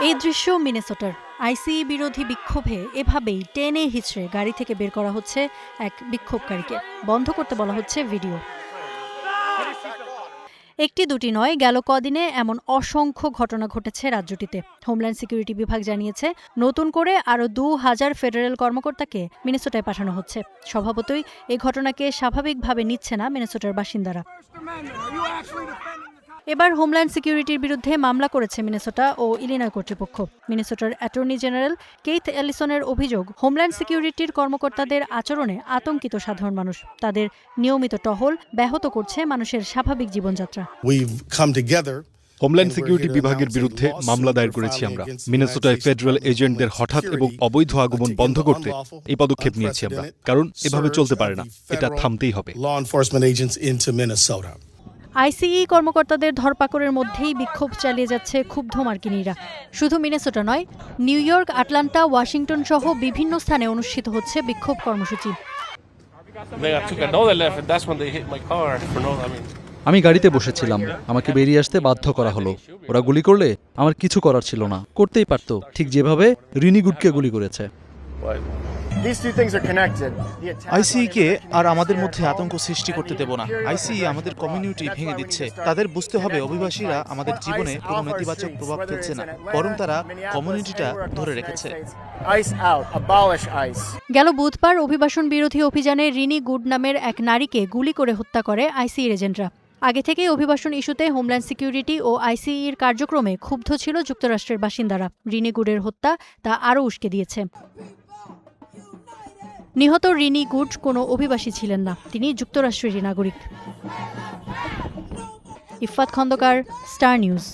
এই দৃশ্য মিনেসোটার। আইসিই বিরোধী বিক্ষোভে এভাবেই টেনে হিচড়ে গাড়ি থেকে বের করা হচ্ছে এক বিক্ষোভকারীকে। বন্ধ করতে বলা হচ্ছে ভিডিও। একটি দুটি নয়, গেল কদিনে এমন অসংখ্য ঘটনা ঘটেছে রাজ্যটিতে। হোমল্যান্ড সিকিউরিটি বিভাগ জানিয়েছে নতুন করে আরও ২,০০০ ফেডারেল কর্মকর্তাকে মিনেসোটায় পাঠানো হচ্ছে। স্বভাবতই এই ঘটনাকে স্বাভাবিকভাবে নিচ্ছে না মিনেসোটার বাসিন্দারা। এবার হোমল্যান্ড সিকিউরিটির বিরুদ্ধে মামলা করেছে মিনেসোটা ও ইলিনয় কর্তৃপক্ষ। মিনেসোটার অ্যাটর্নি জেনারেল কেইথ এলিসনের অভিযোগ, হোমল্যান্ড সিকিউরিটির কর্মকর্তাদের আচরণে আতঙ্কিত সাধারণ মানুষ। তাদের নিয়মিত টহল ব্যাহত করছে মানুষের স্বাভাবিক জীবনযাত্রা। হোমল্যান্ড সিকিউরিটি বিভাগের বিরুদ্ধে মামলা দায়ের করেছি আমরা। মিনেসোটায় ফেডারেল এজেন্টদের হঠাৎ এবং অবৈধ আগমন বন্ধ করতে এই পদক্ষেপ নিয়েছি আমরা, কারণ এভাবে চলতে পারে না, এটা থামতেই হবে। আইসিই কর্মকর্তাদের ধরপাকড়ের মধ্যেই বিক্ষোভ চালিয়ে যাচ্ছে ক্ষুব্ধ মার্কিনীরা। শুধু মিনেসোটা নয়, নিউ ইয়র্ক, আটলান্টা, ওয়াশিংটন সহ বিভিন্ন স্থানে অনুষ্ঠিত হচ্ছে বিক্ষোভ কর্মসূচি। আমি গাড়িতে বসেছিলাম, আমাকে বেরিয়ে আসতে বাধ্য করা হলো। ওরা গুলি করলে আমার কিছু করার ছিল না, করতেই পারতো, ঠিক যেভাবে রিনি গুডকে গুলি করেছে। আইসিই কে আর আমাদের মধ্যে আতঙ্ক সৃষ্টি করতে দেব না। আইসিই আমাদের কমিউনিটি ভেঙে দিচ্ছে। তাদের বুঝতে হবে অভিবাসীরা আমাদের জীবনে কোনো নেতিবাচক প্রভাব ফেলছে না, বরং তারা কমিউনিটিটা ধরে রেখেছে। গেল বুধবার অভিবাসন বিরোধী অভিযানে রিনি গুড নামের এক নারীকে গুলি করে হত্যা করে আইসিই এজেন্টরা। আগে থেকেই অভিবাসন ইস্যুতে হোমল্যান্ড সিকিউরিটি ও আইসিইর কার্যক্রমে ক্ষুব্ধ ছিল যুক্তরাষ্ট্রের বাসিন্দারা। রিনি গুডের হত্যা তা আরও উস্কে দিয়েছে। নিহত রিনি গুড কোনো অভিবাসী ছিলেন না, তিনি যুক্তরাষ্ট্রেরই নাগরিক। Iffat Khandakar, star news.